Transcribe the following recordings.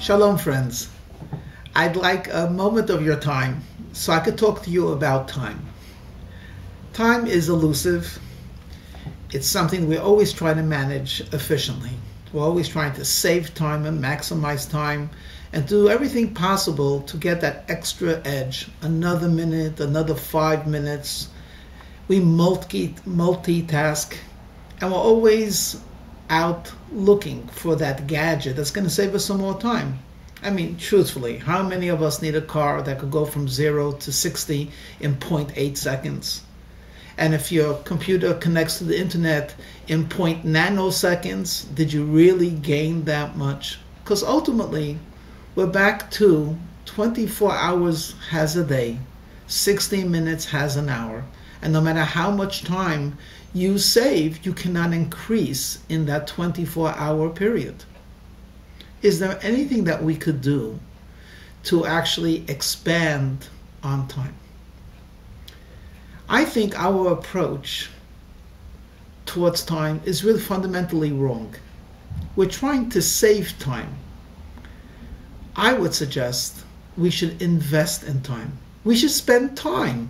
Shalom, friends. I'd like a moment of your time so I could talk to you about time. Time is elusive. It's something we always try to manage efficiently. We're always trying to save time and maximize time and do everything possible to get that extra edge, another minute, another 5 minutes. We multitask, and we're always out looking for that gadget that's going to save us some more time. I mean, truthfully, how many of us need a car that could go from 0 to 60 in 0.8 seconds? And if your computer connects to the internet in 0.0 nanoseconds, did you really gain that much? Because ultimately, we're back to 24 hours has a day, 60 minutes has an hour. And no matter how much time you save, you cannot increase in that 24-hour period. Is there anything that we could do to actually expand on time? I think our approach towards time is really fundamentally wrong. We're trying to save time. I would suggest we should invest in time. We should spend time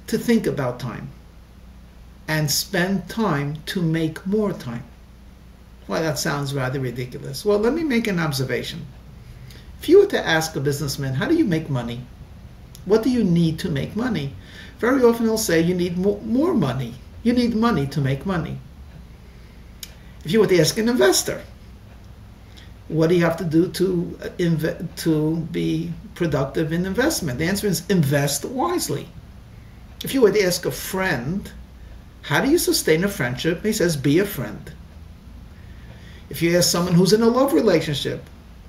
to think about time and spend time to make more time. Well, that sounds rather ridiculous. Well, let me make an observation. If you were to ask a businessman, how do you make money? What do you need to make money? Very often he'll say you need more money. You need money to make money. If you were to ask an investor, what do you have to do to be productive in investment? The answer is invest wisely. If you were to ask a friend, how do you sustain a friendship? He says, be a friend. If you ask someone who's in a love relationship,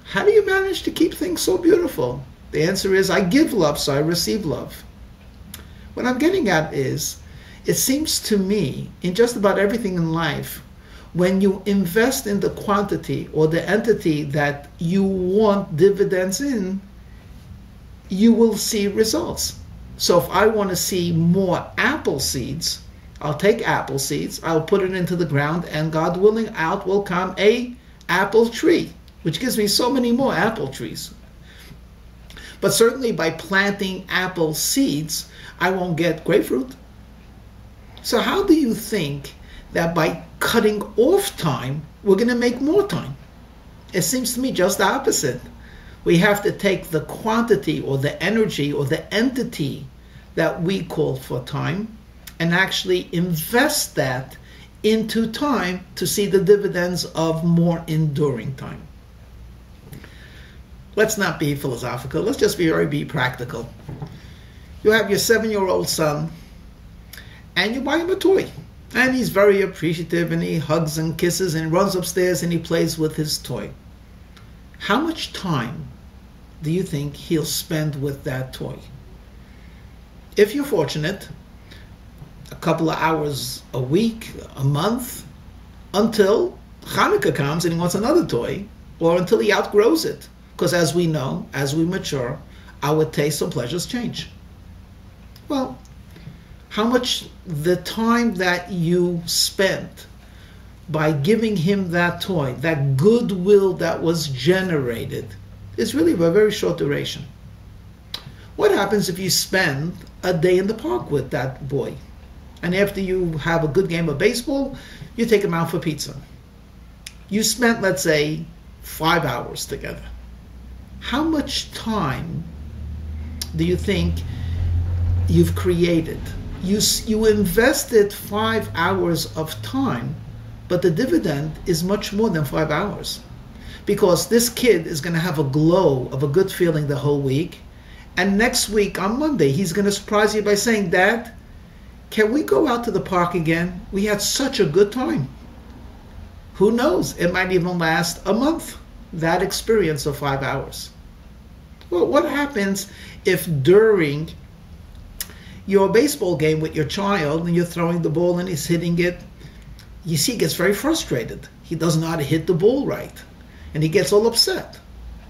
how do you manage to keep things so beautiful? The answer is, I give love, so I receive love. What I'm getting at is, it seems to me, in just about everything in life, when you invest in the quantity or the entity that you want dividends in, you will see results. So if I want to see more apple seeds, I'll take apple seeds, I'll put it into the ground, and God willing, out will come a apple tree, which gives me so many more apple trees. But certainly by planting apple seeds, I won't get grapefruit. So how do you think that by cutting off time, we're going to make more time? It seems to me just the opposite. We have to take the quantity or the energy or the entity that we call for time and actually invest that into time to see the dividends of more enduring time. Let's not be philosophical. Let's just be practical. You have your 7-year-old son and you buy him a toy. And he's very appreciative and he hugs and kisses and runs upstairs and he plays with his toy. How much time do you think he'll spend with that toy? If you're fortunate, a couple of hours a week, a month, until Hanukkah comes and he wants another toy, or until he outgrows it. Because as we know, as we mature, our tastes and pleasures change. Well, how much the time that you spent by giving him that toy, that goodwill that was generated, is really of a very short duration. What happens if you spend a day in the park with that boy? And after you have a good game of baseball, you take him out for pizza. You spent, let's say, 5 hours together. How much time do you think you've created? You invested 5 hours of time, but the dividend is much more than 5 hours. Because this kid is going to have a glow of a good feeling the whole week. And next week on Monday, he's going to surprise you by saying, Dad, can we go out to the park again? We had such a good time. Who knows? It might even last a month, that experience of 5 hours. Well, what happens if during your baseball game with your child and you're throwing the ball and he's hitting it, you see he gets very frustrated. He doesn't know how to hit the ball right. And he gets all upset.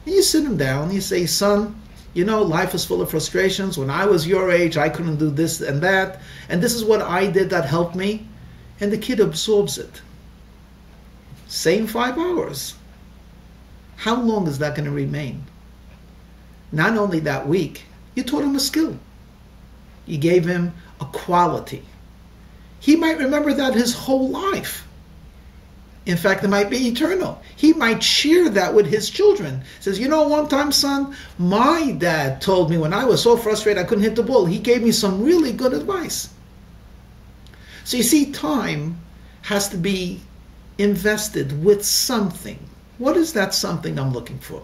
And you sit him down and you say, son, you know, life is full of frustrations. When I was your age, I couldn't do this and that. And this is what I did that helped me. And the kid absorbs it. Same 5 hours. how long is that going to remain? Not only that week, you taught him a skill. You gave him a quality. He might remember that his whole life. In fact, it might be eternal. He might share that with his children. Says, you know, one time, son, my dad told me when I was so frustrated I couldn't hit the ball. He gave me some really good advice. So you see, time has to be invested with something. What is that something I'm looking for?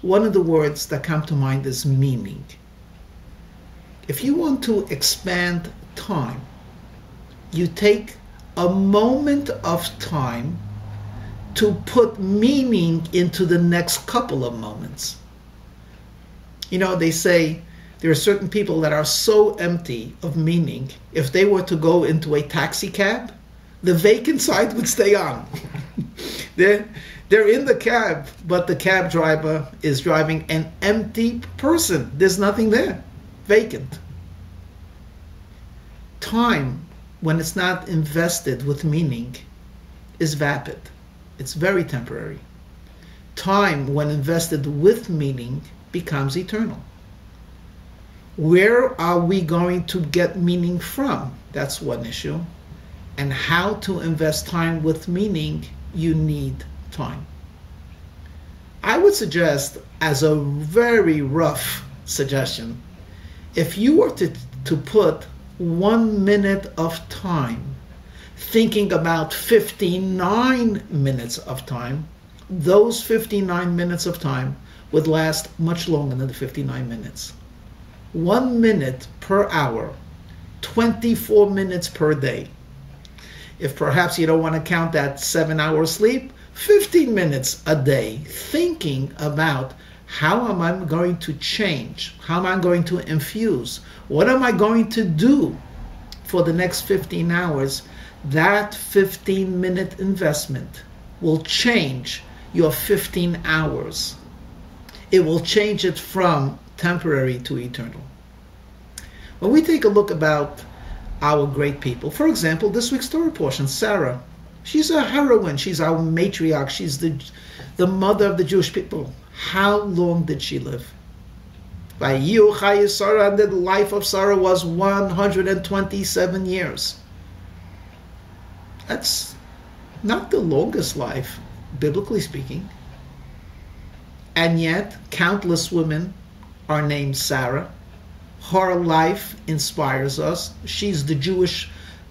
One of the words that come to mind is meaning. If you want to expand time, you take a moment of time to put meaning into the next couple of moments. You know, they say there are certain people that are so empty of meaning, if they were to go into a taxi cab, the vacant side would stay on. They're in the cab, but the cab driver is driving an empty person. There's nothing there. Vacant. Time, when it's not invested with meaning, is vapid. It's very temporary. Time, when invested with meaning, becomes eternal. Where are we going to get meaning from? That's one issue. And how to invest time with meaning, you need time. I would suggest, as a very rough suggestion, if you were to put 1 minute of time thinking about 59 minutes of time, those 59 minutes of time would last much longer than the 59 minutes. 1 minute per hour, 24 minutes per day. If perhaps you don't want to count that 7 hours sleep, 15 minutes a day thinking about how am I going to change? How am I going to infuse? What am I going to do for the next 15 hours? That 15-minute investment will change your 15 hours. It will change it from temporary to eternal. When we take a look about our great people, for example, this week's story portion, Sarah, she's a heroine. She's our matriarch. She's the mother of the Jewish people. How long did she live? Vayiyu Chayei Sarah, the life of Sarah was 127 years. That's not the longest life, biblically speaking. And yet, countless women are named Sarah. Her life inspires us. She's the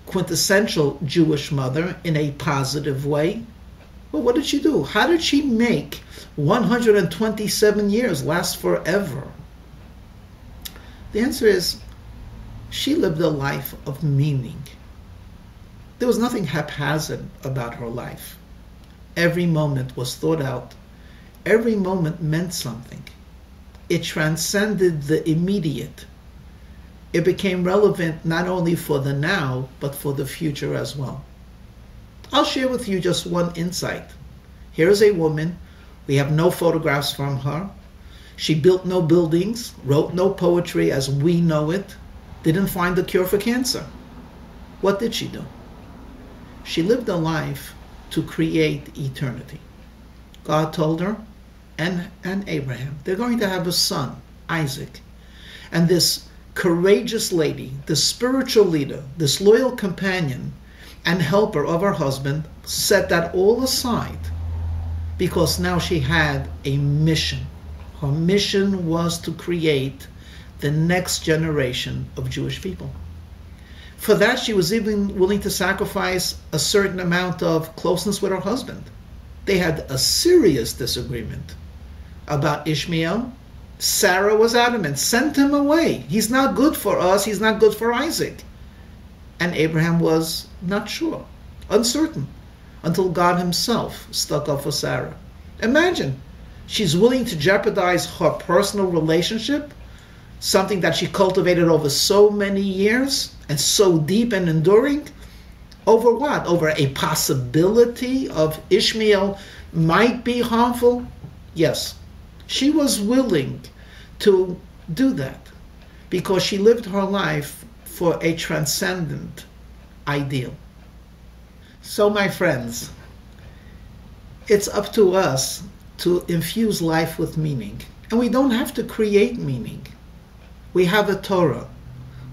quintessential Jewish mother in a positive way. But what did she do? How did she make 127 years last forever? The answer is, she lived a life of meaning. There was nothing haphazard about her life. Every moment was thought out. Every moment meant something. It transcended the immediate. It became relevant not only for the now, but for the future as well. I'll share with you just one insight. Here is a woman. We have no photographs from her. She built no buildings, wrote no poetry as we know it, didn't find the cure for cancer. What did she do? She lived a life to create eternity. God told her and Abraham, they're going to have a son, Isaac. And this courageous lady, the spiritual leader, this loyal companion and helper of her husband, set that all aside because now she had a mission. Her mission was to create the next generation of Jewish people. For that, she was even willing to sacrifice a certain amount of closeness with her husband. They had a serious disagreement about Ishmael. Sarah was adamant, send him away. He's not good for us. He's not good for Isaac. And Abraham was not sure, uncertain, until God himself stuck up for Sarah. Imagine, she's willing to jeopardize her personal relationship, something that she cultivated over so many years and so deep and enduring, over what? Over a possibility of Ishmael might be harmful? Yes, she was willing to do that because she lived her life for a transcendent ideal. So my friends, it's up to us to infuse life with meaning. And we don't have to create meaning. We have a Torah.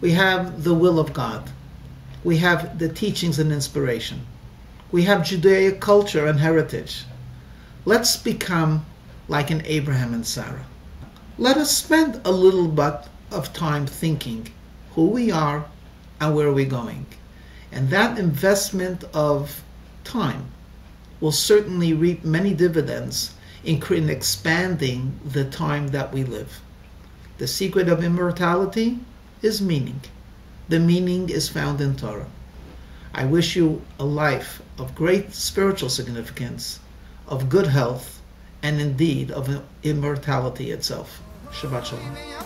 We have the will of God. We have the teachings and inspiration. We have Judaic culture and heritage. Let's become like an Abraham and Sarah. Let us spend a little bit of time thinking who we are and where we're going. And that investment of time will certainly reap many dividends in expanding the time that we live. The secret of immortality is meaning. The meaning is found in Torah. I wish you a life of great spiritual significance, of good health, and indeed of immortality itself. Shabbat Shalom.